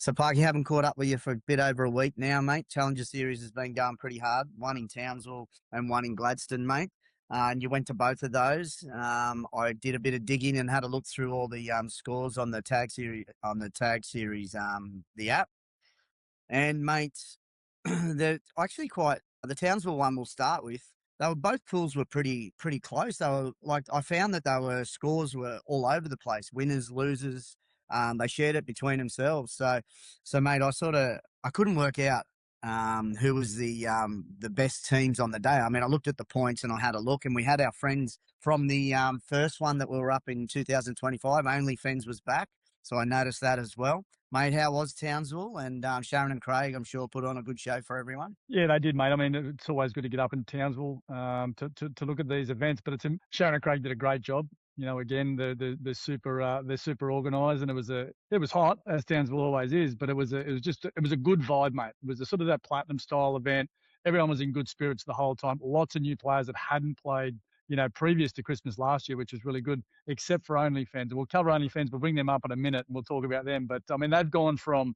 So, Park, you haven't caught up with you for a bit over a week now, mate. Challenger Series has been going pretty hard. One in Townsville and one in Gladstone, mate. And you went to both of those. I did a bit of digging and had a look through all the scores on the tag series, the app. And mate, they're actually quite. The Townsville one we'll start with. They were both pools were pretty close. They were like I found that they were scores were all over the place. Winners, losers. They shared it between themselves. So mate, I couldn't work out who was the best teams on the day. I mean, I looked at the points and I had a look, and we had our friends from the first one that we were up in 2025. OnlyFans was back, so I noticed that as well. Mate, how was Townsville? And Sharon and Craig, I'm sure, put on a good show for everyone. Yeah, they did, mate. I mean, it's always good to get up in Townsville to look at these events. But Sharon and Craig did a great job. You know, again, they're super organised, and it was hot, as Townsville always is. But it was a good vibe, mate. It was a sort of that platinum style event. Everyone was in good spirits the whole time. Lots of new players that hadn't played, previous to Christmas last year, which was really good, except for OnlyFans. We'll cover OnlyFans. We'll bring them up in a minute, and we'll talk about them. But I mean, they've gone from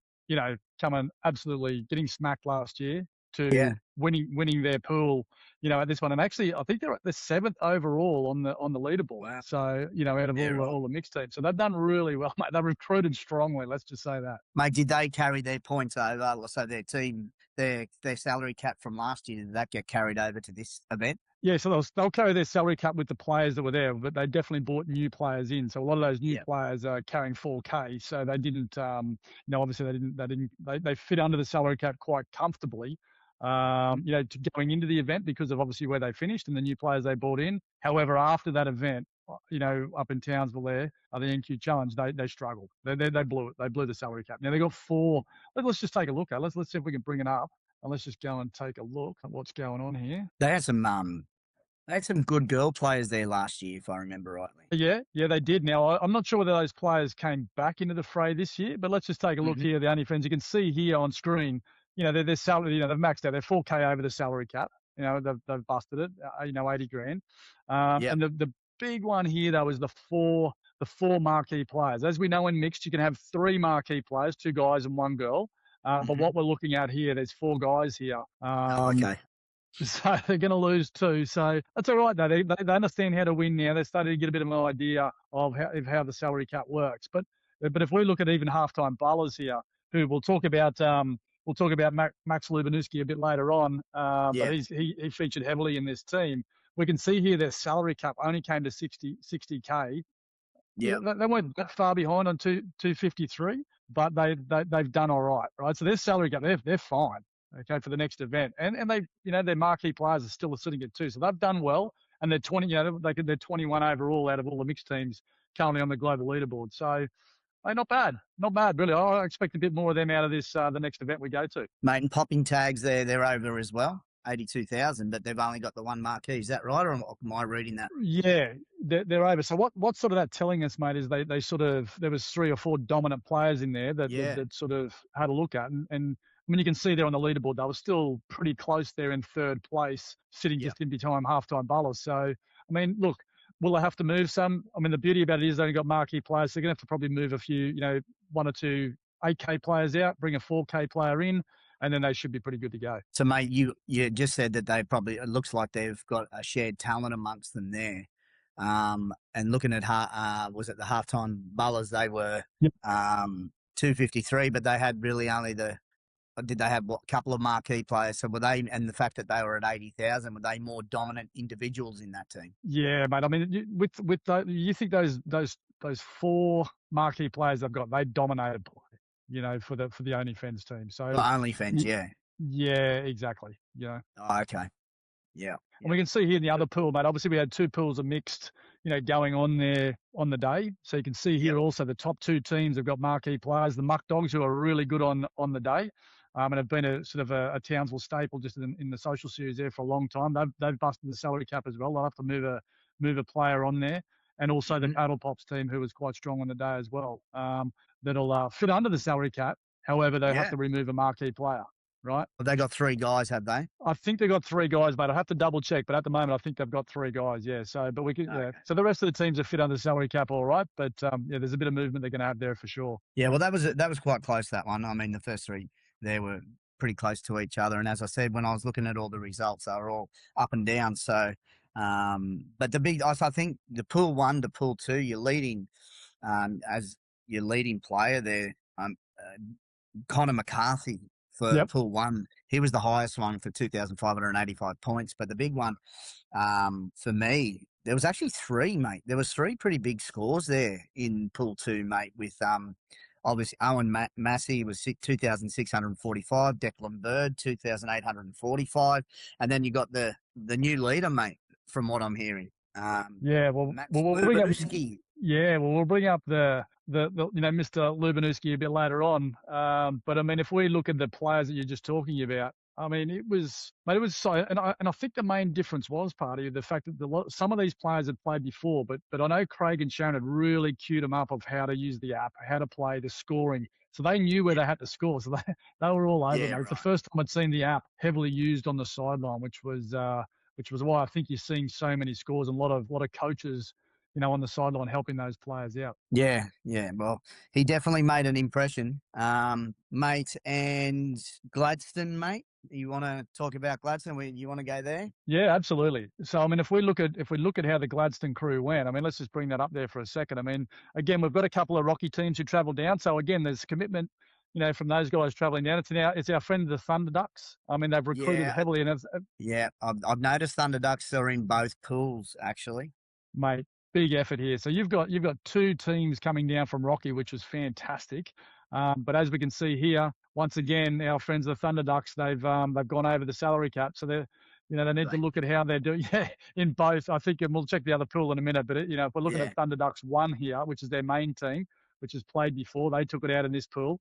coming absolutely getting smacked last year Yeah. to winning their pool, at this one. And actually, I think they're at the 7th overall on the leaderboard. Wow. So, out of Yeah, right. all the mixed teams. So they've done really well, mate. They've recruited strongly. Let's just say that. Mate, did they carry their points over? So their team, their salary cap from last year, did that get carried over to this event? Yeah, so they'll carry their salary cap with the players that were there, but they definitely brought new players in. So a lot of those new players are carrying 4K. So they didn't, obviously they fit under the salary cap quite comfortably, to going into the event because of obviously where they finished and the new players they brought in. However, after that event, up in Townsville there, the NQ Challenge, they struggled. They blew it. They blew the salary cap. Now they got 4. Let's just take a look at it. Let's see if we can bring it up. And let's just go and take a look at what's going on here. They had some good girl players there last year, if I remember rightly. Yeah, they did. Now, I'm not sure whether those players came back into the fray this year, but let's just take a look here. The OnlyFans, you can see here on screen, their salary, they've maxed out. They're 4K over the salary cap. They've busted it, 80 grand. And the big one here, though, is the four marquee players. As we know in mixed, you can have 3 marquee players, 2 guys and 1 girl. But what we're looking at here, there's 4 guys here. Okay. So they're going to lose 2. So that's all right, though. They understand how to win now. They're starting to get a bit of an idea of how the salary cap works. But if we look at even halftime bowlers here, who we'll talk about Max Lubanowski a bit later on. But he featured heavily in this team. We can see here their salary cap only came to 60K. Yeah. They weren't that far behind on 253, but they've done all right? So their salary cap, they're fine. Okay, for the next event, and they, their marquee players are still sitting at 2, so they've done well, and they're 20, they're 21 overall out of all the mixed teams currently on the global leaderboard. So, not bad, really. I expect a bit more of them out of this the next event we go to. Mate, and popping tags they're over as well, 82,000, but they've only got the 1 marquee. Is that right, or am I reading that? Yeah, they're over. So what's sort of that telling us, mate, is they sort of, there was 3 or 4 dominant players in there that sort of had a look at, and I mean, you can see there on the leaderboard, they were still pretty close there in 3rd place, sitting just in between halftime bowlers. So, I mean, look, will they have to move some? I mean, the beauty about it is they only got marquee players. So they're going to have to probably move a few, 1 or 2 8K players out, bring a 4K player in, and then they should be pretty good to go. So, mate, you just said that it looks like they've got a shared talent amongst them there. And looking at was it the halftime bowlers? They were 253, but they had really only did they have a couple of marquee players? So were they, and the fact that they were at 80,000, were they more dominant individuals in that team? Yeah, mate. I mean, you think those 4 marquee players they've got, they dominated play, for the OnlyFans team. So OnlyFans, yeah, exactly. Oh, okay. Yeah. And we can see here in the other pool, mate, obviously we had 2 pools of mixed, going on there on the day. So you can see here also the top 2 teams have got marquee players, the Muck Dogs, who are really good on the day. And have been a sort of a Townsville staple just in the social series there for a long time. They've busted the salary cap as well. They'll have to move a player on there. And also the Paddle Pops team, who was quite strong on the day as well. That'll fit under the salary cap. However, they have to remove a marquee player. right? Well, they got 3 guys, have they? I think they've got 3 guys, mate. I have to double check, but at the moment, I think they've got 3 guys. Yeah. So, but we could, yeah. Okay. So the rest of the teams are fit under salary cap, all right. But yeah, there's a bit of movement they're going to have there for sure. Yeah, well, that was quite close, that one. I mean, the first 3 there were pretty close to each other, and as I said, when I was looking at all the results, they were all up and down. So, but I think the pool 1 to pool 2, you're leading as your leading player there, Connor McCarthy for Yep. pool 1. He was the highest one for 2,585 points, but the big one for me, there was actually 3, mate. There was 3 pretty big scores there in pool 2, mate, with obviously Owen Massey was 2,645, Declan Bird 2,845, and then you got the new leader, mate, from what I'm hearing. Yeah. Max We'll bring up. Lubinowski. Yeah. Well, we'll bring up the Mr. Lubinowski a bit later on. But I mean, if we look at the players that you're just talking about, I mean, it was so, and I think the main difference was part of the fact that some of these players had played before, but I know Craig and Sharon had really queued them up of how to use the app, how to play, the scoring. So they knew where they had to score. So they were all over, Yeah, mate. It's the right. first time I'd seen the app heavily used on the sideline, which was why I think you're seeing so many scores and a lot of coaches, on the sideline helping those players out. Yeah, yeah. Well, he definitely made an impression, mate. And Gladstone, mate. You want to talk about Gladstone? You want to go there? Yeah, absolutely. So, I mean, if we look at how the Gladstone crew went, I mean, let's just bring that up there for a second. I mean, again, we've got a couple of Rocky teams who travel down. So again, there's commitment, from those guys traveling down. It's our friend the Thunder Ducks. I mean, they've recruited Yeah, heavily, and yeah. I've noticed Thunder Ducks are in both pools, actually. mate, big effort here. So you've got 2 teams coming down from Rocky, which is fantastic. But as we can see here, once again, our friends the Thunder Ducks, they've gone over the salary cap, so they need to look at how they're doing. Yeah, in both. I think, and we'll check the other pool in a minute. But if we're looking Yeah, at Thunder Ducks 1 here, which is their main team, which has played before, they took it out in this pool.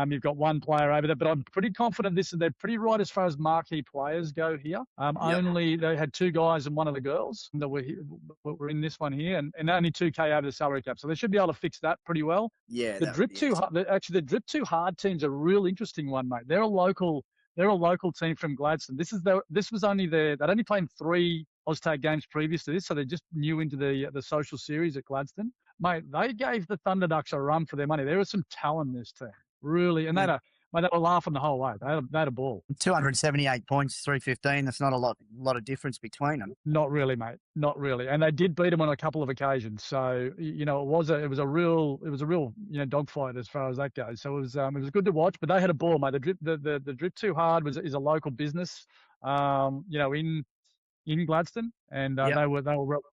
You've got 1 player over there, but I'm pretty confident they're pretty right as far as marquee players go here. yep. Only they had 2 guys and one of the girls that were in this one here, and only 2K over the salary cap, so they should be able to fix that pretty well. Yeah, The drip too hard. Actually, the drip too hard team's a real interesting one, mate. They're a local team from Gladstone. This was only they'd only played 3 Oztag games previous to this, so they're just new into the social series at Gladstone. Mate, they gave the Thunder Ducks a run for their money. There was some talent in this team, really, and Yeah. they were laughing the whole way. They had a ball. 278 points, 315. That's not a lot of difference between them. Not really, mate. Not really. And they did beat them on a couple of occasions. So, it was a real dogfight as far as that goes. So it was good to watch, but they had a ball, mate. The drip too hard is a local business, in Gladstone, and Yep. they were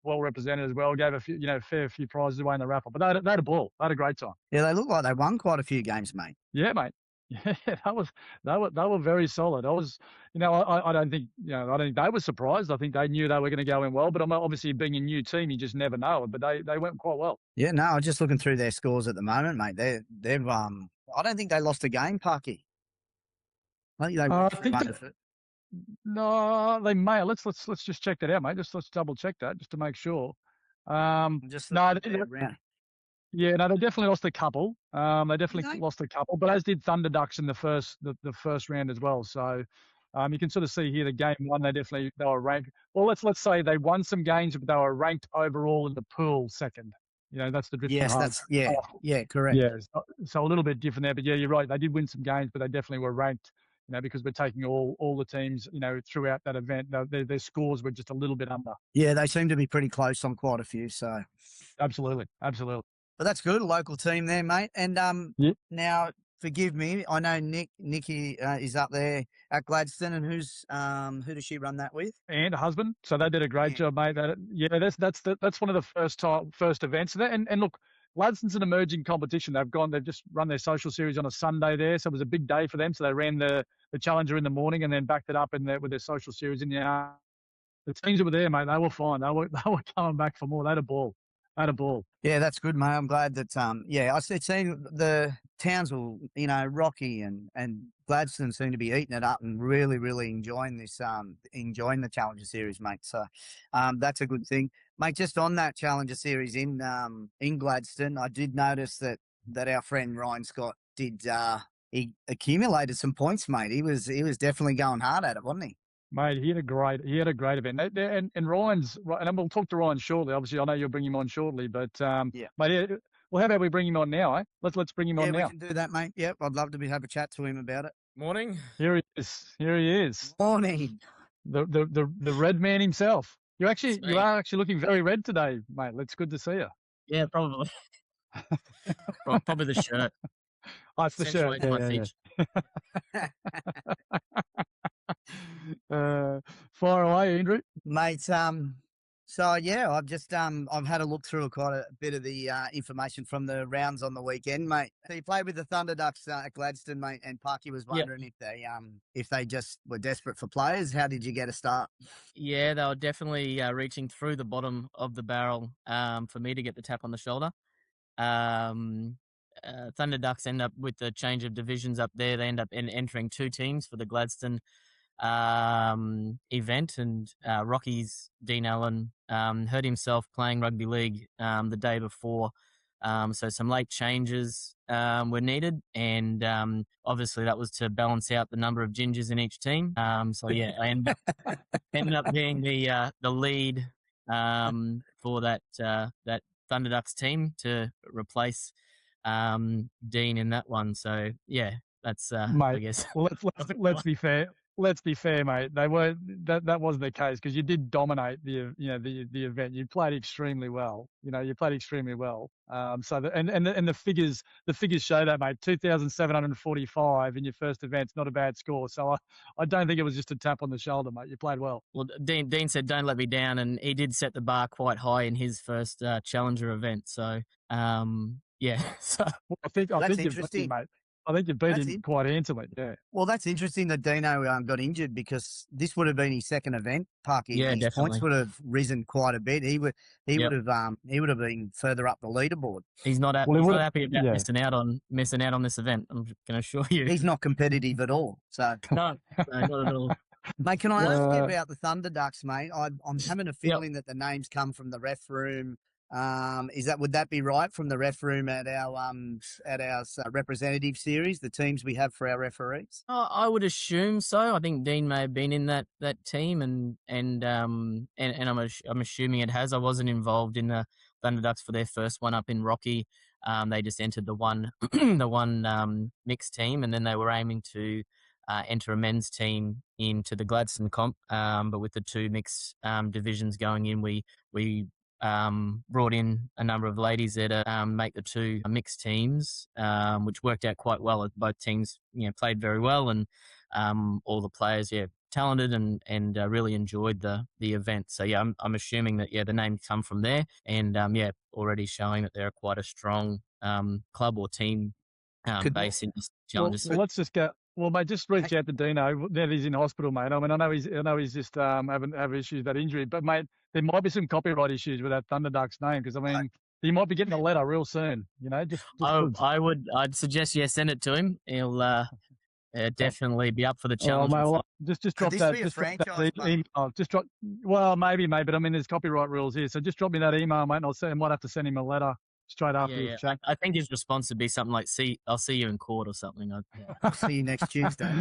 well represented as well. Gave a fair few prizes away in the raffle, but they had a ball. They had a great time. Yeah, they look like they won quite a few games, mate. Yeah, mate. Yeah, they were very solid. I don't think they were surprised. I think they knew they were going to go in well, but obviously being a new team, you just never know. But they went quite well. Yeah, no, I'm just looking through their scores at the moment, mate. They've I don't think they lost a game, Parky. I think they I went think undefeated. no, they may. Let's just check that out, mate. Let's double check that just to make sure. I'm just No, looking at their round. yeah, no, they definitely lost a couple. They definitely Did they? lost a couple, but as did Thunder Ducks in the first round as well. So, you can sort of see here the game 1, they were ranked. Well, let's say they won some games, but they were ranked overall in the pool second. That's the drip too Yes, hard. yeah, correct. Yeah, so a little bit different there, but yeah, you're right. They did win some games, but they definitely were ranked. Because we're taking all the teams, throughout that event, their scores were just a little bit under. Yeah, they seem to be pretty close on quite a few. So, Absolutely. but that's good. A local team there, mate. And Yeah. now forgive me. I know Nikki is up there at Gladstone, and who does she run that with? And a husband, so they did a great job, mate. That's one of the first events. And look, Gladstone's an emerging competition. They've just run their social series on a Sunday there, so it was a big day for them. So they ran the Challenger in the morning and then backed it up with their social series in the afternoon. The teams that were there, mate, they were fine. They were coming back for more. They had a ball. Yeah, that's good, mate. I'm glad that I seen the Townsville, Rocky and Gladstone seem to be eating it up and really, really enjoying enjoying the Challenger Series, mate. So that's a good thing. Mate, just on that Challenger Series in Gladstone, I did notice that our friend Ryan Scott did he accumulated some points, mate. He was definitely going hard at it, wasn't he? Mate, he had a great event. And Ryan's, and we'll talk to Ryan shortly. Obviously, I know you'll bring him on shortly, but Yeah. mate, well, how about we bring him on now? Eh? Let's bring him on Yeah, we now. can do that, mate. Yep, I'd love to have a chat to him about it. Morning. Here he is. Here he is. Morning. The red man himself. You are actually looking very red today, mate. It's good to see you. Yeah, probably. Probably the shirt. Oh, it's the shirt. Fire away, Andrew. Mate, so yeah, I've just I've had a look through quite a bit of the information from the rounds on the weekend, mate. So you played with the Thunder Ducks at Gladstone, mate, and Parky was wondering if they just were desperate for players. How did you get a start? Yeah, they were definitely reaching through the bottom of the barrel for me to get the tap on the shoulder. Thunder Ducks end up with the change of divisions up there. They end up entering 2 teams for the Gladstone event, and Rocky's Dean Allen hurt himself playing rugby league the day before, so some late changes were needed, and obviously that was to balance out the number of gingers in each team. So yeah, I ended up being the lead for that Thunder Ducks team to replace Dean in that one. So yeah, that's mate, I guess. Well, let's be fair. Let's be fair, mate. They were that wasn't the case, because you did dominate the event. You played extremely well. You played extremely well. So the figures show that, mate. 2,745 in your first event's not a bad score. So I don't think it was just a tap on the shoulder, mate. You played well. Well, Dean said, "Don't let me down," and he did set the bar quite high in his first Challenger event. So yeah. So I think you've beat him, mate. I think you beat him quite handsomely, yeah. Well, that's interesting that Dino got injured, because this would have been his second event. Parky, yeah, his definitely. points would have risen quite a bit. He would have been further up the leaderboard. He's not happy about missing out on this event. I'm going to assure you. He's not competitive at all. So no, not at all. Mate, can I ask you about the Thunder Ducks, mate? I'm having a feeling that the names come from the ref room. Would that be right, from the ref room at our representative series, the teams we have for our referees? I would assume so. I think Dean may have been in that team, and I'm assuming it has. I wasn't involved in the Thunder Ducks for their first one up in Rocky. They just entered the one mixed team, and then they were aiming to enter a men's team into the Gladstone comp. But with the 2 mixed divisions going in, we brought in a number of ladies there to make the 2 mixed teams, which worked out quite well. Both teams, played very well, and all the players, talented and really enjoyed the event. So yeah, I'm assuming that the names come from there, and already showing that they're quite a strong club or team base in this challenges. Well, let's just go. Well, mate, just reach out to Dino. Now he's in hospital, mate. I mean, I know he's just having issues, that injury, but mate, there might be some copyright issues with that Thunder Ducks name, because I mean, he might be getting a letter real soon. I'd suggest send it to him. He'll definitely be up for the challenge. Oh, mate, just drop that. Just drop that email. Just drop. Well, maybe, mate, but I mean, there's copyright rules here, so just drop me that email, mate, and I might have to send him a letter straight after the chat. I think his response would be something like, I'll see you in court or something. I'll see you next Tuesday.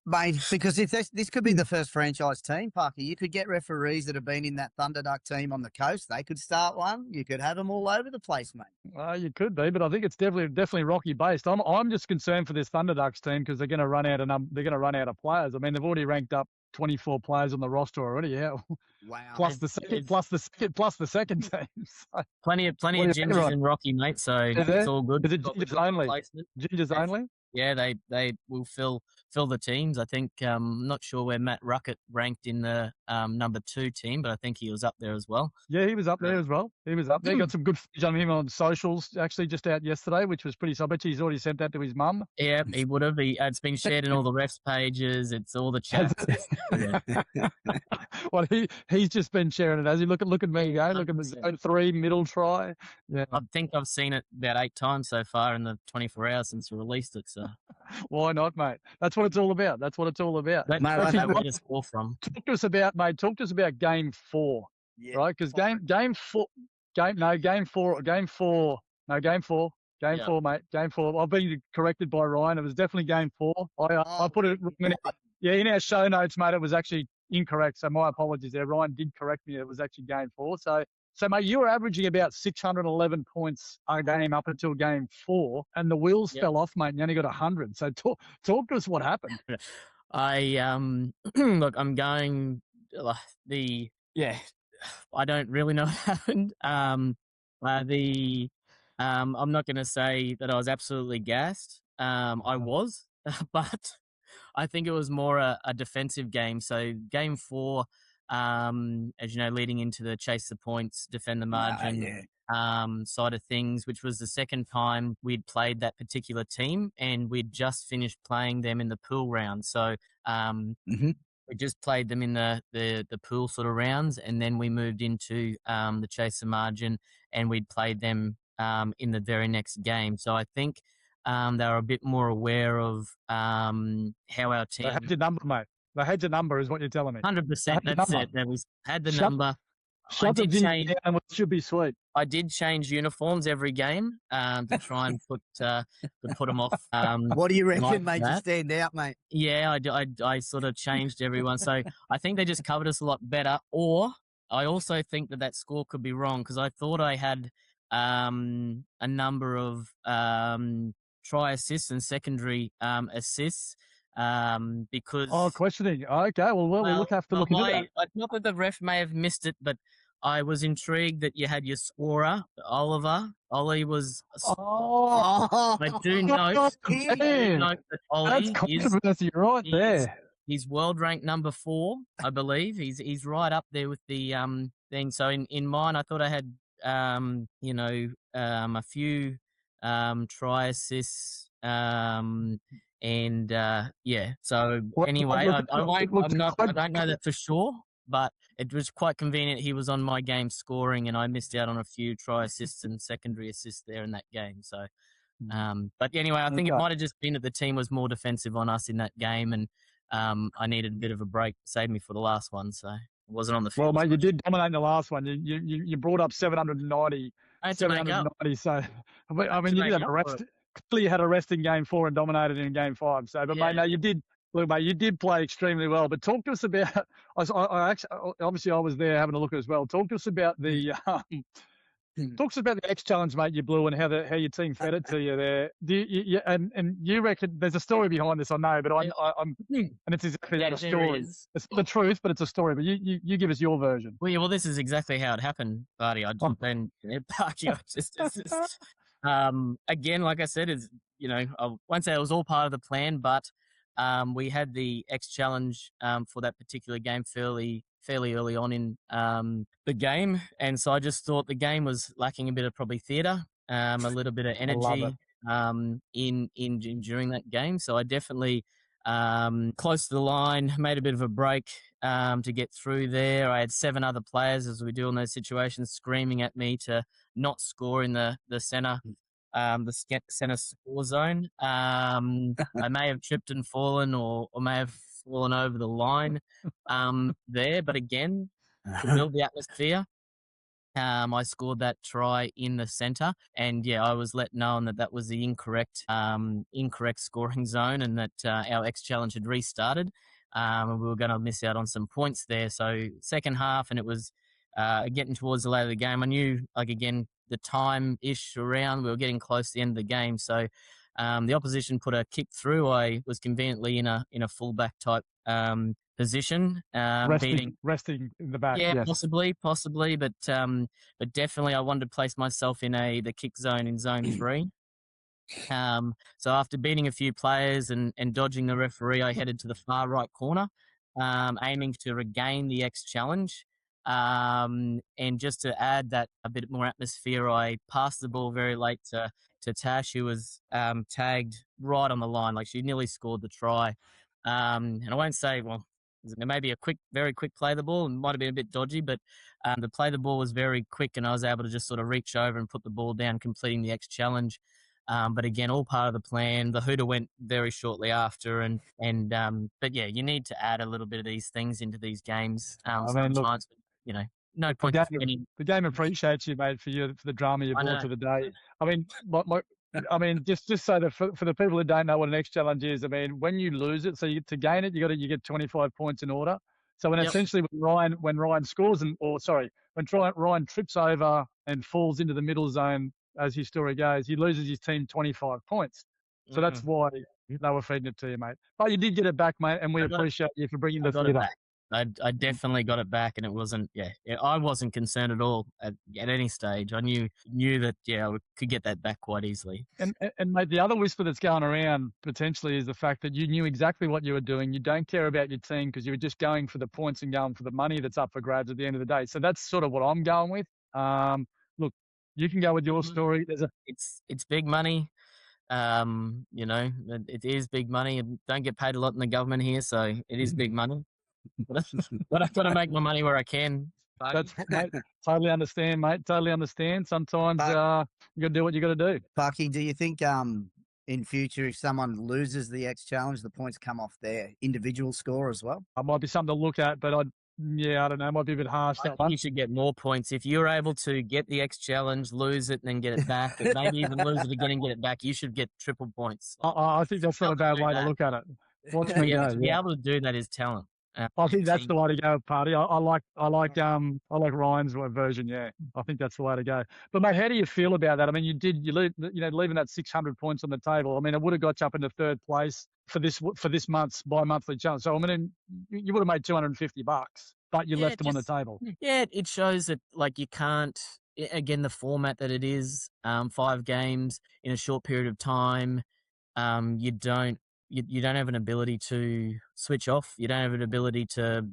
Mate, because if this could be the first franchise team, Parker, you could get referees that have been in that Thunder Duck team on the coast. They could start one. You could have them all over the place, mate. You could be, but I think it's definitely Rocky based. I'm just concerned for this Thunder Ducks team, because they're going to run out of players. I mean, they've already ranked up 24 players on the roster already. Yeah. Wow. Plus the second team. So, plenty of gingers in Rocky, mate. So it's all good. Is it gingers only? Gingers only? Yeah, they will fill the teams. I think not sure where Matt Ruckett ranked in the number 2 team, but I think he was up there as well. Yeah, he was up there as well. He was up there. Got some good footage on him on socials, actually, just out yesterday, which was pretty. So I bet he's already sent that to his mum. Yeah, he would have. It's been shared in all the refs pages. It's all the chats. Well, he's just been sharing it. As he look at me, go look at the zone 3 middle try. Yeah, I think I've seen it about 8 times so far in the 24 hours since we released it. So why not, mate? That's what it's all about. That's what it's all about. That's where to score from. Talk to us about game 4, right? Because game 4. Game Yeah. 4, mate. Game 4. I've been corrected by Ryan. It was definitely game 4. I put it in our show notes, mate. It was actually incorrect. So my apologies there. Ryan did correct me. It was actually game 4. So mate, you were averaging about 611 points a game up until game 4, and the wheels fell off, mate. And you only got 100. So talk to us what happened. Look, I'm going I don't really know what happened. I'm not going to say that I was absolutely gassed. I was, but I think it was more a defensive game. So game 4, as you know, leading into the chase the points, defend the margin side of things, which was the second time we'd played that particular team, and we'd just finished playing them in the pool round. So we just played them in the pool sort of rounds, and then we moved into the chase the margin, and we'd played them in the very next game. So I think they were a bit more aware of how our team. They had your number, mate. They had your number, is what you're telling me. 100%. That's it. They had the number. Shut the change down. It should be sweet. I did change uniforms every game to try and put them off. What do you reckon made you stand out, mate? Yeah, I sort of changed everyone. So I think they just covered us a lot better. Or I also think that score could be wrong, because I thought I had a number of try assists and secondary assists. Because questioning. Okay, well we'll have to look into that. Not that the ref may have missed it, but I was intrigued that you had your scorer, Oliver. Ollie was. I do note that Ollie that's controversy right there. He's world ranked number 4, I believe. He's right up there with the thing. So in mine, I thought I had a few try assists. So anyway, I don't know that for sure, but it was quite convenient. He was on my game scoring, and I missed out on a few try assists and secondary assists there in that game. So, but anyway, I think it might have just been that the team was more defensive on us in that game, and I needed a bit of a break, saved me for the last one. So it wasn't on the field. Well, mate, you did dominate in the last one. You brought up 790. So I mean, you did have a rest. Clearly, you had a rest in game 4 and dominated in game 5. So, but mate, no, you did. Look, mate, you did play extremely well. But talk to us about. I actually, obviously, I was there having a look as well. Talk to us about the. Talk to us about the X Challenge, mate, you blew, and how your team fed it to you there. And you reckon there's a story behind this, I know, but I'm and it's exactly that story. It's not the truth, but it's a story. But you give us your version. Well, this is exactly how it happened, buddy. I jumped in, again, like I said, I won't say it was all part of the plan, but we had the X Challenge for that particular game fairly early on in the game, and so I just thought the game was lacking a bit of probably theatre, a little bit of energy in during that game. So I definitely close to the line, made a bit of a break to get through there. I had 7 other players, as we do in those situations, screaming at me to not score in the centre. The centre score zone. I may have tripped and fallen, or may have fallen over the line there. But again, to build the atmosphere, I scored that try in the centre, and I was let know that was the incorrect scoring zone, and that our X Challenge had restarted, and we were going to miss out on some points there. So second half, and it was getting towards the late of the game. I knew, again, the time-ish around, we were getting close to the end of the game. So the opposition put a kick through. I was conveniently in a fullback type position, resting in the back. Yeah, yes. possibly, but definitely I wanted to place myself in the kick zone in zone 3. So after beating a few players and dodging the referee, I headed to the far right corner, aiming to regain the X Challenge. And just to add that a bit more atmosphere, I passed the ball very late to Tash, who was tagged right on the line. Like, she nearly scored the try. And I won't say, well, it may be very quick play the ball, and might have been a bit dodgy, but the play the ball was very quick, and I was able to just sort of reach over and put the ball down, completing the X Challenge. But again, all part of the plan. The hooter went very shortly after, but yeah, you need to add a little bit of these things into these games. Sometimes, no point. The game appreciates you, mate, for the drama you brought to the day. I mean, I mean, just so that for the people who don't know what an X challenge is, I mean, when you lose it, so to gain it, you get 25 points in order. So essentially when Ryan scores when Ryan trips over and falls into the middle zone, as his story goes, he loses his team 25 points. So that's why they were feeding it to you, mate. But you did get it back, mate, and we appreciate you for bringing the theatre. I definitely got it back, and it wasn't. I wasn't concerned at all at any stage. I knew that I could get that back quite easily. And mate, the other whisper that's going around potentially is the fact that you knew exactly what you were doing. You don't care about your team because you were just going for the points and going for the money that's up for grabs at the end of the day. So that's sort of what I'm going with. Look, you can go with your story. It's big money. It is big money, and don't get paid a lot in the government here, so it is big money. But I've got to make my money where I can. That's, mate, totally understand, mate. Totally understand. Sometimes you got to do what you got to do. Bucky, do you think in future, if someone loses the X Challenge, the points come off their individual score as well? It might be something to look at, but I don't know. It might be a bit harsh. I think you should get more points. If you're able to get the X Challenge, lose it, and then get it back, and maybe even lose it again and get it back, you should get triple points. I think that's not a bad way to look at it. Watch me go. To be able to do that is talent. I think that's the way to go, Party. I like Ryan's version. Yeah, I think that's the way to go. But mate, how do you feel about that? I mean, leaving that 600 points on the table. I mean, it would have got you up into third place for this month's bi-monthly challenge. So I mean, you would have made $250, but you left them on the table. Yeah, it shows that you can't. Again, the format that it is, 5 games in a short period of time. You don't have an ability to switch off. You don't have an ability to,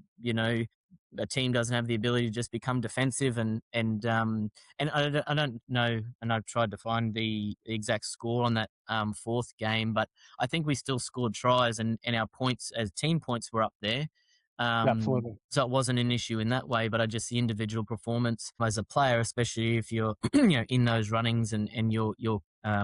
a team doesn't have the ability to just become defensive and I don't know, and I've tried to find the exact score on that 4th game, but I think we still scored tries and our points as team points were up there. Absolutely. So it wasn't an issue in that way, but the individual performance as a player, especially if you're in those runnings and you're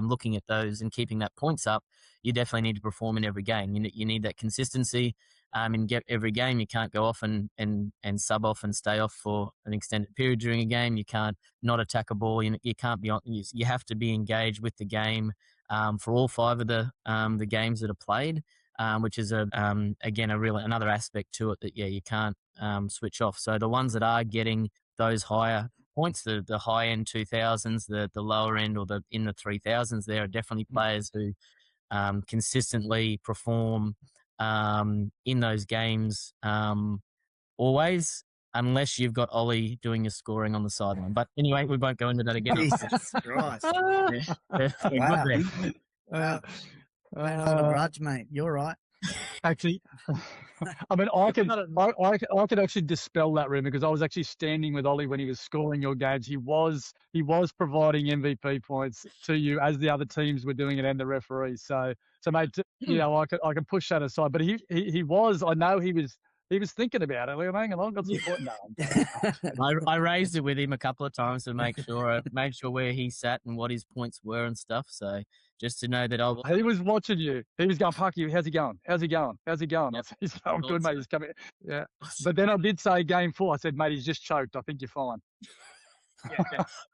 looking at those and keeping that points up, you definitely need to perform in every game. You need that consistency in every game. You can't go off and sub off and stay off for an extended period during a game. You can't not attack a ball. You can't be on. You have to be engaged with the game for all 5 of the games that are played, which is again another aspect to it that you can't switch off. So the ones that are getting those higher points, the high end 2000s, the lower end or in the 3000s, there are definitely players who consistently perform in those games always, unless you've got Ollie doing your scoring on the sideline. But anyway, we won't go into that again. Jesus Christ. Wow. Not a grudge, mate. You're right. Actually, I mean, I could actually dispel that rumor because I was actually standing with Ollie when he was scoring your games. He was providing MVP points to you as the other teams were doing it and the referees. So mate, I can push that aside. But he was. I know he was thinking about it. Like, hang on, I've got some point now. I raised it with him a couple of times to make sure where he sat and what his points were and stuff. So just to know that he was watching you. He was going, Pucky, how's he going? How's he going? How's he going? Yep. He's going, good, mate. He's coming. Yeah. But then I did say game 4. I said, mate, he's just choked. I think you're fine.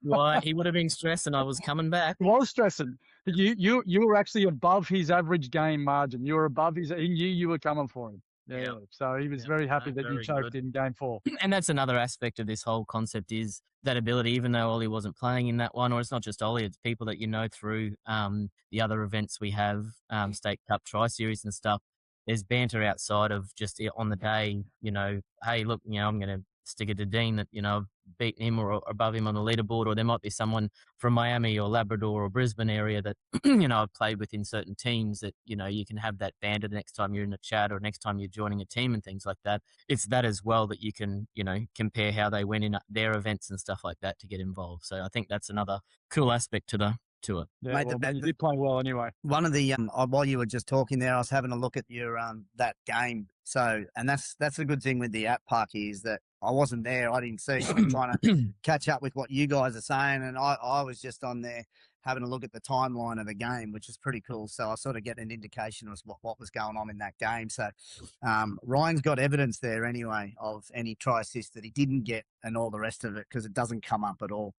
Well, he would have been stressing. I was coming back. He was stressing. You were actually above his average game margin. You were above his. He knew you were coming for him. Yeah. So he was very happy that you choked in game 4. And that's another aspect of this whole concept is that ability, even though Ollie wasn't playing in that one, or it's not just Ollie, it's people that through the other events we have, State Cup Tri-Series and stuff. There's banter outside of just on the day, hey, look, I'm going to stick it to Dean that, I've beaten him or above him on the leaderboard, or there might be someone from Miami or Labrador or Brisbane area that, I've played with in certain teams that, you can have that banter the next time you're in a chat or next time you're joining a team and things like that. It's that as well that you can, compare how they went in their events and stuff like that to get involved. So I think that's another cool aspect to it. Yeah, mate, you did play well anyway. One of the while you were just talking there, I was having a look at your that game. So, and that's a good thing with the app, Parky, is that I wasn't there. I didn't see. I'm trying to catch up with what you guys are saying, and I was just on there having a look at the timeline of the game, which is pretty cool. So I sort of get an indication of what was going on in that game. So Ryan's got evidence there anyway of any try assist that he didn't get and all the rest of it, because it doesn't come up at all.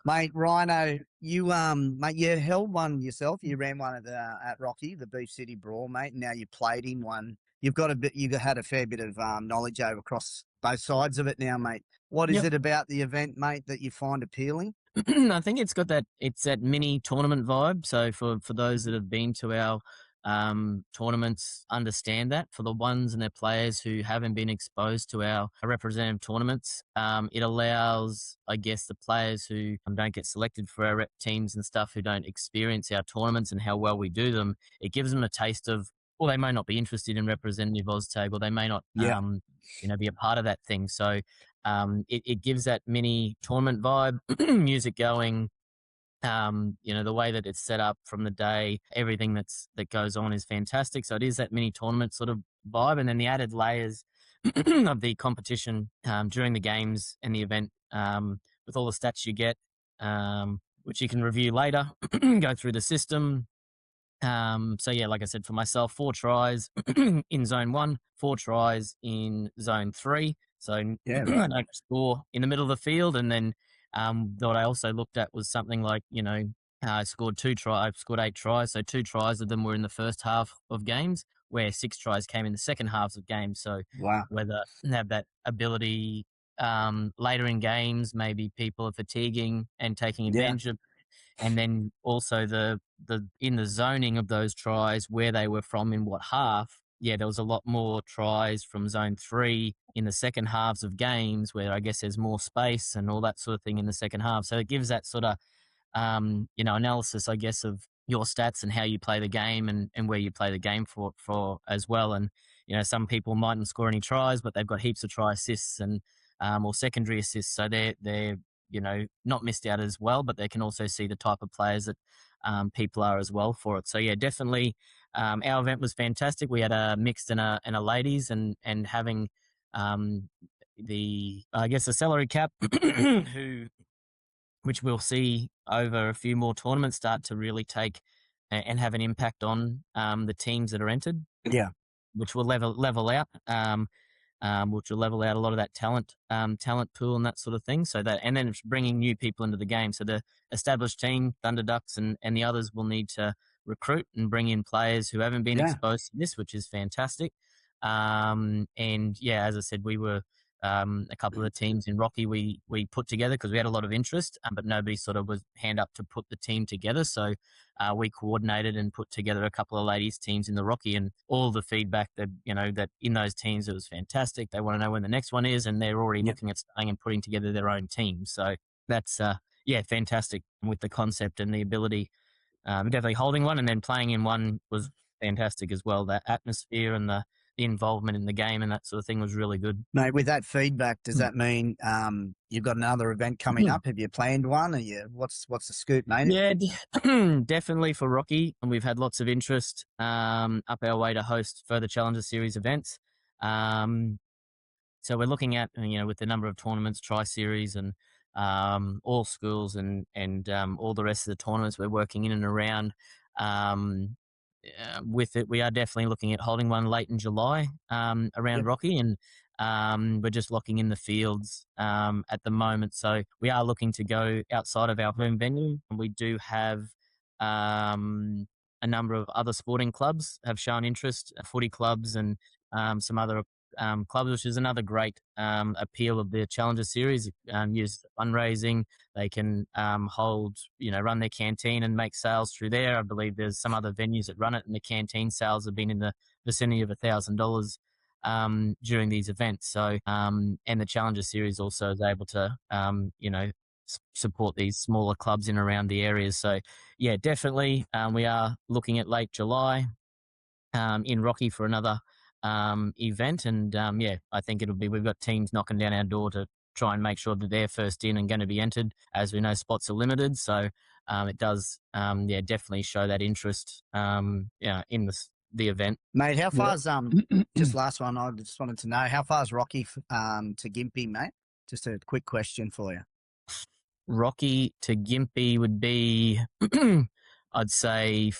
Mate, Rhino, you held one yourself. You ran one at Rocky, the Beef City Brawl, mate. And now you played in one. You had a fair bit of knowledge over across both sides of it now, mate. What is it about the event, mate, that you find appealing? I think it's got that mini tournament vibe. So for those that have been to our tournaments, understand that. For the ones and their players who haven't been exposed to our representative tournaments, it allows, I guess, the players who don't get selected for our rep teams and stuff, who don't experience our tournaments and how well we do them, it gives them a taste of, well, they may not be interested in representative OzTag, or they may not, be a part of that thing. So it gives that mini tournament vibe, music going. The way that it's set up from the day, everything that goes on is fantastic. So it is that mini tournament sort of vibe, and then the added layers of the competition during the games and the event, with all the stats you get, which you can review later, go through the system. So yeah, like I said, for myself, 4 tries in zone 1, 4 tries in zone 3. So I don't score in the middle of the field. And then what I also looked at was something like, I scored 8 tries. So 2 tries of them were in the first half of games, where 6 tries came in the second halves of games. So whether they have that ability later in games, maybe people are fatiguing and taking advantage of. And then also the in the zoning of those tries, where they were from in what half. Yeah, there was a lot more tries from zone 3 in the second halves of games, where I guess there's more space and all that sort of thing in the second half. So it gives that sort of, analysis, I guess, of your stats and how you play the game and where you play the game for as well. And, some people mightn't score any tries, but they've got heaps of try assists and or secondary assists. So they're not missed out as well, but they can also see the type of players that people are as well for it. So yeah, definitely. Our event was fantastic. We had a mixed and a ladies, and having the salary cap, which we'll see over a few more tournaments start to really take and have an impact on the teams that are entered. Yeah, which will level out. Which will level out a lot of that talent pool and that sort of thing. So that, and then it's bringing new people into the game. So the established team, Thunder Ducks, and the others will need to recruit and bring in players who haven't been exposed to this, which is fantastic. And yeah, as I said, we were a couple of the teams in Rocky we put together because we had a lot of interest, but nobody sort of was hand up to put the team together. So we coordinated and put together a couple of ladies teams in the Rocky, and all the feedback that that in those teams, it was fantastic. They want to know when the next one is, and they're already looking at starting and putting together their own team. So that's fantastic with the concept and the ability. Definitely holding one and then playing in one was fantastic as well. That atmosphere and the involvement in the game and that sort of thing was really good. Mate, with that feedback, does that mean you've got another event coming up? Have you planned one? What's the scoop, mate? Yeah, definitely for Rocky. And we've had lots of interest up our way to host further Challenger Series events. So we're looking at, with the number of tournaments, Tri-Series and all schools and all the rest of the tournaments we're working in and around. With it, we are definitely looking at holding one late in July around Rocky, and we're just locking in the fields at the moment. So we are looking to go outside of our home venue. We do have a number of other sporting clubs have shown interest, footy clubs and some other clubs, which is another great appeal of the Challenger Series. Use fundraising, they can hold, run their canteen and make sales through there. I believe there's some other venues that run it, and the canteen sales have been in the vicinity of $1,000 during these events. So, and the Challenger Series also is able to, support these smaller clubs in around the areas. So, yeah, definitely, we are looking at late July in Rocky for another event, and I think we've got teams knocking down our door to try and make sure that they're first in and going to be entered. As we know, spots are limited, so it does definitely show that interest in the event. Mate, how far's just last one, I just wanted to know, how far's Rocky to Gympie, mate? Just a quick question for you. Rocky to Gympie would be, I'd say,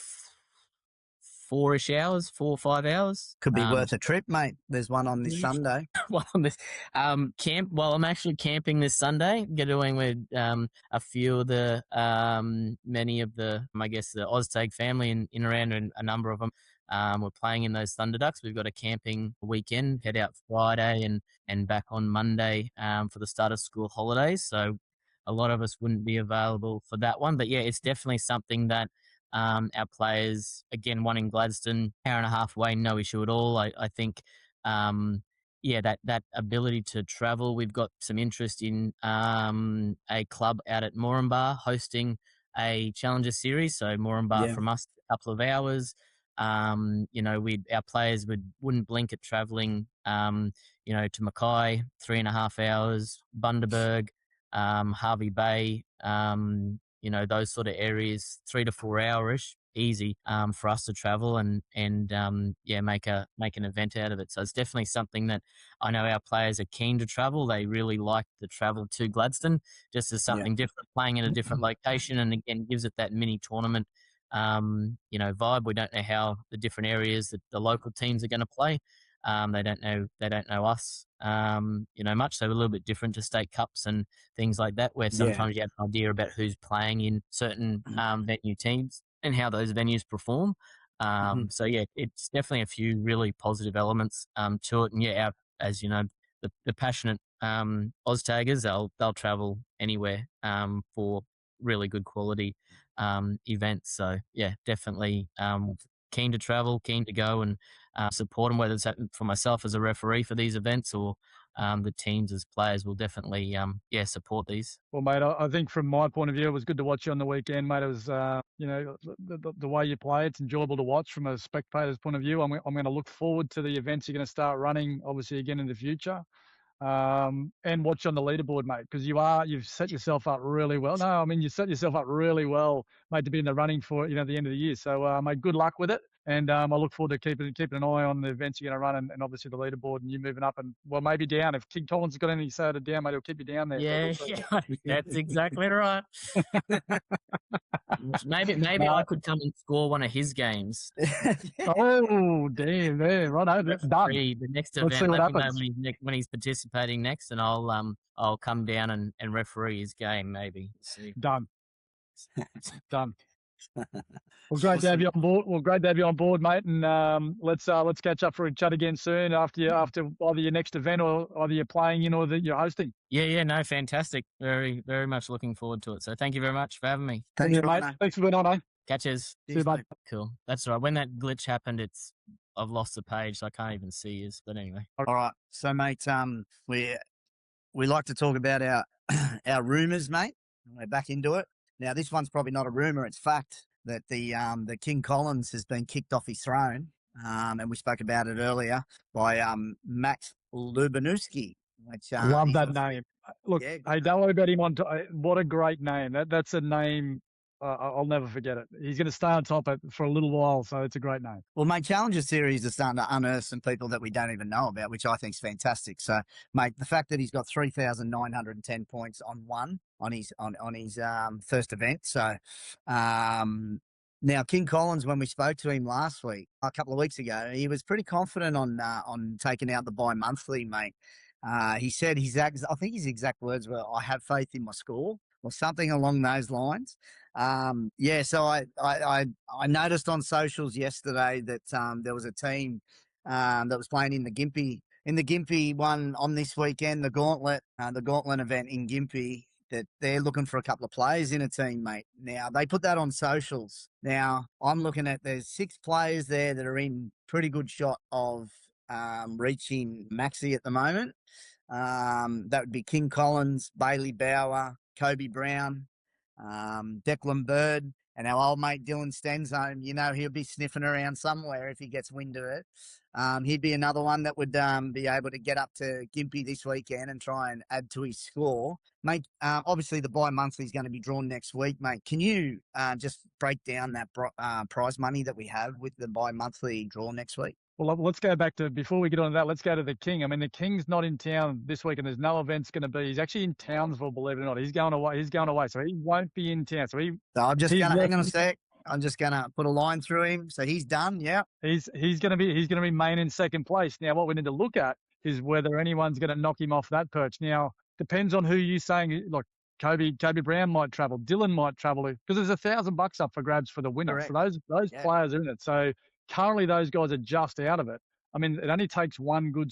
4-ish hours, 4 or 5 hours. Could be worth a trip, mate. There's one on this Sunday. Well, on this camp. Well, I'm actually camping this Sunday. Going with a few of the many of the, I guess, the Oztag family in around, and a number of them. We're playing in those Thunderducks. We've got a camping weekend. Head out Friday and back on Monday for the start of school holidays. So a lot of us wouldn't be available for that one. But yeah, it's definitely something that our players, again, one in Gladstone, hour and a half away, no issue at all. I think, that ability to travel. We've got some interest in a club out at Moranbah hosting a Challenger Series. So Moranbah from us, a couple of hours. Our players wouldn't blink at traveling, to Mackay, 3.5 hours, Bundaberg, Harvey Bay, those sort of areas, 3 to 4 hours easy for us to travel and make an event out of it. So it's definitely something that I know our players are keen to travel. They really like the travel to Gladstone, just as something different, playing in a different location, and again gives it that mini tournament vibe. We don't know how the different areas that the local teams are going to play. They don't know us, much. So we're a little bit different to state cups and things like that, where sometimes you have an idea about who's playing in certain venue teams and how those venues perform. So yeah, it's definitely a few really positive elements to it. And as you know, the passionate Oztaggers, they'll travel anywhere for really good quality events. So yeah, definitely keen to travel, keen to go and support them, whether it's for myself as a referee for these events or the teams as players will definitely support these. Well, mate, I think from my point of view, it was good to watch you on the weekend, mate. It was, the way you play, it's enjoyable to watch from a spectator's point of view. I'm going to look forward to the events you're going to start running, obviously, again in the future. And watch on the leaderboard, mate, because you've set yourself up really well. No, I mean, you set yourself up really well, mate, to be in the running for, the end of the year. So, mate, good luck with it. And I look forward to keeping an eye on the events you're going to run and obviously the leaderboard and you moving up and, well, maybe down. If King Collins has got anything to say to down, mate, he'll keep you down there. Yeah, that's exactly right. Maybe I could come and score one of his games. Oh, damn, right. That's done. The next event, Let's see what happens. when he's participating next, and I'll come down and referee his game, maybe. See. Done. Well, great to have you on board. Mate. And let's catch up for a chat again soon after either your next event or either you're playing in or that you're hosting. Yeah, no, fantastic. Very, very much looking forward to it. So thank you very much for having me. Thanks, mate. Thanks for being on, eh? Catches. See you, bud. Cool. That's right. When that glitch happened, I've lost the page, so I can't even see you. But anyway. All right. So, mate, we like to talk about our rumours, mate. We're back into it. Now, this one's probably not a rumour, it's fact that the King Collins has been kicked off his throne, and we spoke about it earlier, by Max Lubanowski. Love that name. Look, hey, don't worry about him. What a great name. That's a name, I'll never forget it. He's going to stay on top for a little while, so it's a great name. Well, mate, Challenger Series are starting to unearth some people that we don't even know about, which I think is fantastic. So, mate, the fact that he's got 3,910 points on his first event. So, now King Collins, when we spoke to him last week, a couple of weeks ago, he was pretty confident on taking out the bi-monthly, mate. He said I think his exact words were, "I have faith in my score," or something along those lines. So I noticed on socials yesterday that there was a team that was playing in the Gympie one on this weekend, the Gauntlet event in Gympie, that they're looking for a couple of players in a team, mate. Now, they put that on socials. Now, I'm looking at, there's 6 players there that are in pretty good shot of reaching Maxi at the moment. That would be King Collins, Bailey Bauer, Kobe Brown, Declan Bird, and our old mate Dylan Stenzo. He'll be sniffing around somewhere if he gets wind of it. He'd be another one that would be able to get up to Gympie this weekend and try and add to his score. Mate, obviously the bi-monthly is going to be drawn next week, mate. Can you just break down that prize money that we have with the bi-monthly draw next week? Well, let's go back to, before we get on to that, let's go to the King. I mean, the King's not in town this week and there's no events going to be. He's actually in Townsville, believe it or not. He's going away. So he won't be in town. So So I'm just he's going to hang left- on a sec. I'm just going to put a line through him. So he's done. Yeah. he's going to remain in second place. Now, what we need to look at is whether anyone's going to knock him off that perch. Now, depends on who you're saying. Like Kobe Brown might travel, Dylan might travel, because there's $1,000 up for grabs for the winner. Correct. So those Yeah. players are in it. So currently those guys are just out of it. I mean, it only takes one good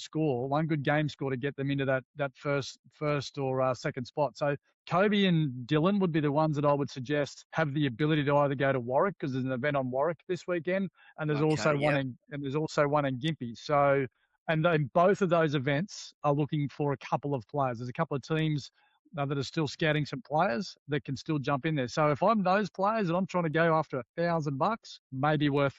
game score to get them into that first or second spot. So Kobe and Dylan would be the ones that I would suggest have the ability to either go to Warwick, because there's an event on Warwick this weekend, and there's also one in Gympie. So, and then both of those events are looking for a couple of players. There's a couple of teams that are still scouting some players that can still jump in there. So if I'm those players and I'm trying to go after $1,000, maybe worth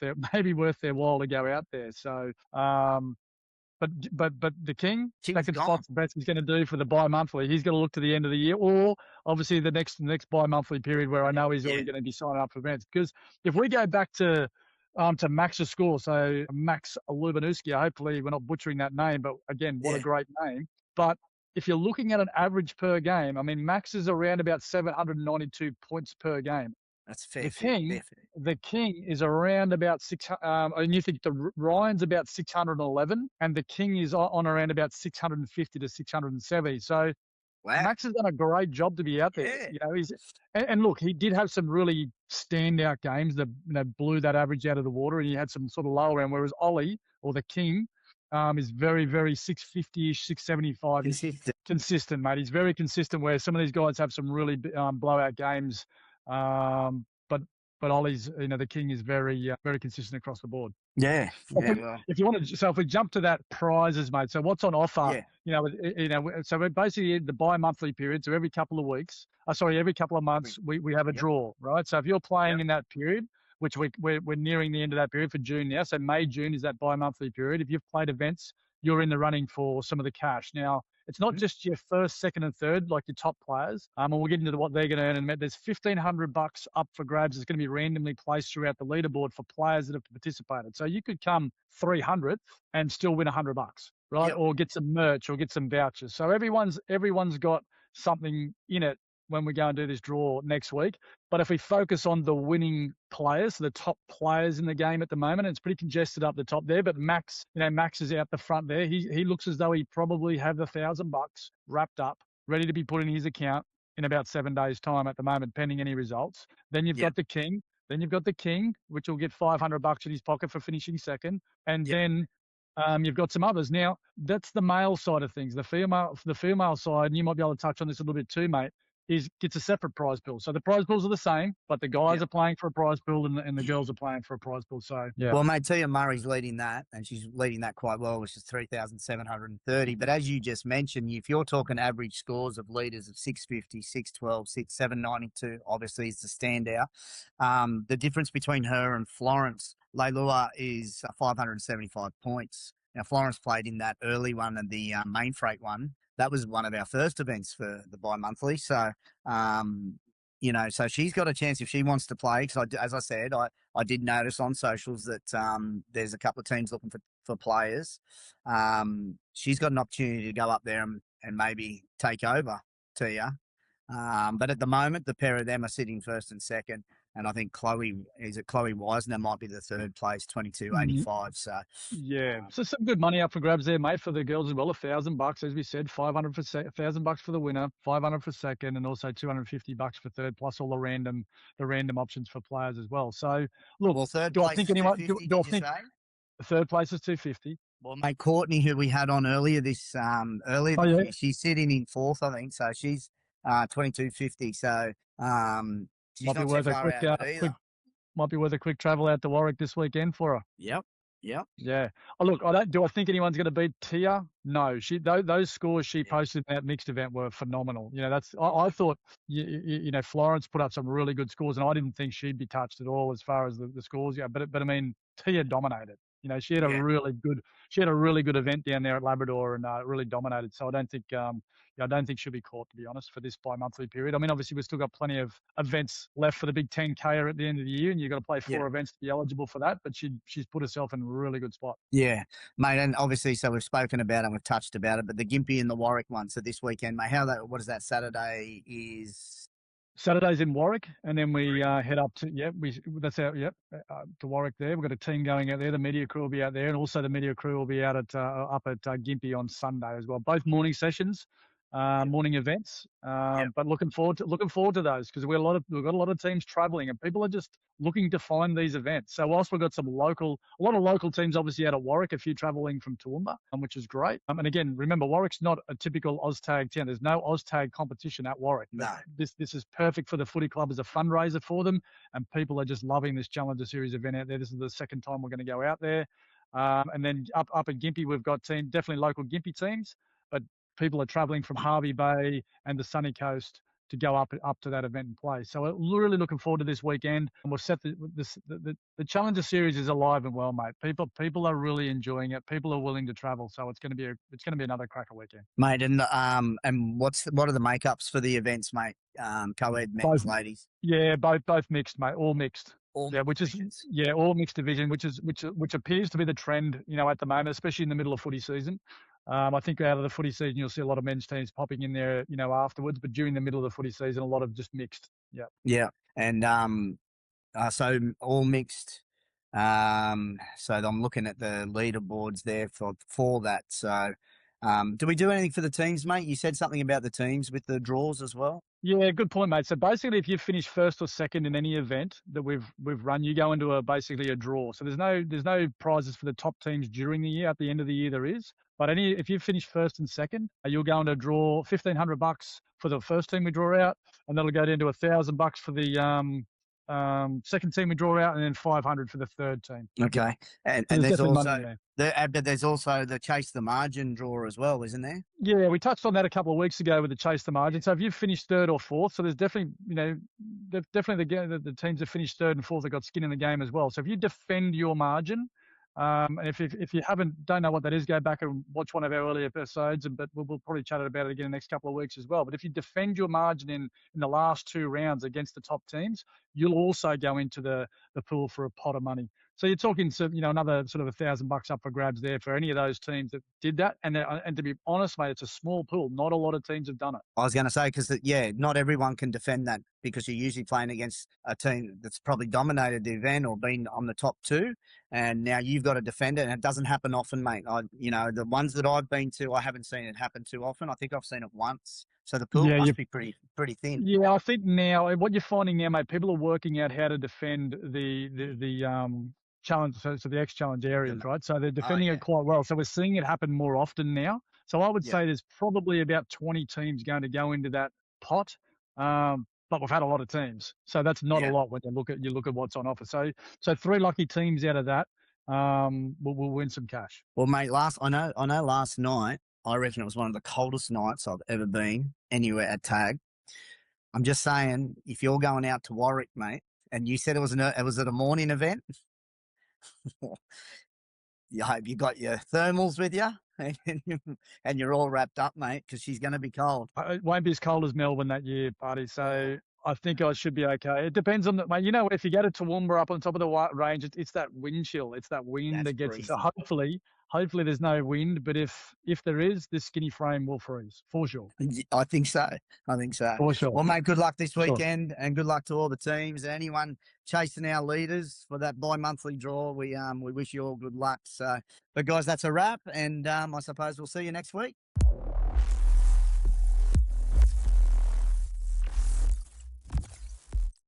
their while to go out there. So, but the King, second spot's the best he's going to do for the bi-monthly. He's going to look to the end of the year, or obviously the next bi-monthly period where I know he's already going to be signing up for events. Because if we go back to Max's score, so Max Lubanuski, hopefully we're not butchering that name, but again, what a great name. But if you're looking at an average per game, I mean, Max is around about 792 points per game. That's fair. The King is around about 600, and you think the Ryan's about 611, and the King is on around about 650 to 670. So Max has done a great job to be out there. Yeah. You know, and look, he did have some really standout games that blew that average out of the water, and he had some sort of lower end. Whereas Ollie, or the King, is very, very 650-ish, 675. Consistent, mate. He's very consistent, where some of these guys have some really blowout games. But Ollie's, the King is very, very consistent across the board. Yeah. If you want to, so if we jump to that prizes, mate. So what's on offer? Yeah. So we're basically in the bi-monthly period. So every couple of months, we have a draw, right? So if you're playing in that period, which we're nearing the end of that period for June now. So May, June is that bi-monthly period. If you've played events, you're in the running for some of the cash. Now, it's not just your first, second, and third, like your top players. And we'll get into what they're going to earn in a minute. There's $1,500 up for grabs. It's going to be randomly placed throughout the leaderboard for players that have participated. So you could come 300th and still win $100, right? Yep. Or get some merch or get some vouchers. So everyone's got something in it when we go and do this draw next week. But if we focus on the winning players, the top players in the game at the moment, it's pretty congested up the top there. But Max is out the front there. He looks as though he probably have the $1,000 wrapped up, ready to be put in his account in about 7 days' time at the moment, pending any results. Then you've got the King. Then you've got the King, which will get $500 in his pocket for finishing second. And then you've got some others. Now, that's the male side of things. The female side, and you might be able to touch on this a little bit too, mate, gets a separate prize pool. So the prize pools are the same, but the guys are playing for a prize pool and the girls are playing for a prize pool. So, Well, mate, Tia Murray's leading that, and she's leading that quite well, which is 3,730. But as you just mentioned, if you're talking average scores of leaders of 650, 612, 792, obviously is the standout. The difference between her and Florence Leilua is 575 points. Now, Florence played in that early one and the main freight one. That was one of our first events for the bi-monthly. So, so she's got a chance if she wants to play. Because as I said, I did notice on socials that there's a couple of teams looking for players. She's got an opportunity to go up there and maybe take over Tia. But at the moment, the pair of them are sitting first and second. And I think Chloe Wisner might be the third place, 22.85. So so some good money up for grabs there, mate, for the girls as well. $1,000, as we said, $1,000 for the winner, $500 for second, and also $250 for third, plus all the random options for players as well. So look, well, third do I place think is anyone? 250, Do I did you think say? the third place is $250? Well, mate, Courtney, who we had on earlier this year, she's sitting in fourth, I think. So she's $22.50. So she's might be worth a quick travel out to Warwick this weekend for her. Yep. Yeah. Oh, look, do I think anyone's going to beat Tia? No. Those scores she posted in that mixed event were phenomenal. I thought Florence put up some really good scores, and I didn't think she'd be touched at all as far as the scores. Yeah, but I mean, Tia dominated. She had a Yeah. really good event down there at Labrador and really dominated. So I don't think she'll be caught, to be honest, for this bi-monthly period. I mean, obviously we've still got plenty of events left for the big 10K at the end of the year, and you've got to play 4 events to be eligible for that. But she's put herself in a really good spot. Yeah, mate, and obviously, so we've spoken about it and we've touched about it, but the Gympie and the Warwick one, so this weekend, mate, what is that, Saturday is? Saturday's in Warwick, and then we head up to to Warwick there. We've got a team going out there. The media crew will be out there, and also the media crew will be out at up at Gympie on Sunday as well. Both morning sessions, morning events. But looking forward to those, because we've got a lot of teams travelling, and people are just looking to find these events. So whilst we've got a lot of local teams obviously out of Warwick, a few travelling from Toowoomba, which is great. And again, remember, Warwick's not a typical OzTag town. There's no OzTag competition at Warwick. No. This is perfect for the footy club as a fundraiser for them, and people are just loving this Challenger Series event out there. This is the second time we're going to go out there. And then up at Gympie, we've got definitely local Gympie teams, but people are travelling from Hervey Bay and the sunny coast to go up to that event and play. So we're really looking forward to this weekend, and we've set the Challenger Series is alive and well, mate. People are really enjoying it. People are willing to travel, so it's going to be another cracker weekend, mate. And what are the makeups for the events, mate? Co-ed, men's, ladies. Yeah, both mixed, mate. All mixed. All mixed division, which appears to be the trend, at the moment, especially in the middle of footy season. I think out of the footy season, you'll see a lot of men's teams popping in there, afterwards. But during the middle of the footy season, a lot of just mixed. Yeah. Yeah, and so all mixed. So I'm looking at the leaderboards there for that. So, do we do anything for the teams, mate? You said something about the teams with the draws as well. Yeah, good point, mate. So basically, if you finish first or second in any event that we've run, you go into basically a draw. So there's no prizes for the top teams during the year. At the end of the year, there is. But if you finish first and second, you'll go into a draw $1,500 for the first team we draw out, and that'll go down to $1,000 for the second team we draw out, and then $500 for the third team. Okay, and there's also but there's also the Chase the Margin draw as well, isn't there? Yeah, we touched on that a couple of weeks ago with the Chase the Margin. So if you've finished third or fourth, so there's definitely the teams that finished third and fourth have got skin in the game as well. So if you defend your margin. And if you don't know what that is, go back and watch one of our earlier episodes, but we'll probably chat about it again in the next couple of weeks as well. But if you defend your margin in the last 2 rounds against the top teams, you'll also go into the pool for a pot of money. So you're talking, another sort of $1,000 up for grabs there for any of those teams that did that. And to be honest, mate, it's a small pool. Not a lot of teams have done it. I was going to say, because not everyone can defend that, because you're usually playing against a team that's probably dominated the event or been on the top 2, and now you've got to defend it, and it doesn't happen often, mate. The ones that I've been to, I haven't seen it happen too often. I think I've seen it once. So the pool must be pretty thin. Yeah, I think now what you're finding now, mate, people are working out how to defend the challenge, so the X-challenge areas, right? So they're defending it quite well. So we're seeing it happen more often now. So I would say there's probably about 20 teams going to go into that pot. But we've had a lot of teams, so that's not a lot when you look at what's on offer. So 3 lucky teams out of that will win some cash. Well, mate, I know last night, I reckon it was one of the coldest nights I've ever been anywhere at Tag. I'm just saying, if you're going out to Warwick, mate, and you said it was at a morning event, I hope you got your thermals with you. And you're all wrapped up, mate, because she's going to be cold. It won't be as cold as Melbourne that year, Buddy. So I think I should be okay. It depends on mate. If you go to Toowoomba up on top of the range, it's that wind chill. It's that wind that gets you. So hopefully there's no wind. But if there is, this skinny frame will freeze for sure. I think so. For sure. Well, mate, good luck this weekend, and good luck to all the teams. Anyone chasing our leaders for that bi-monthly draw, we wish you all good luck. So, but guys, that's a wrap, and I suppose we'll see you next week.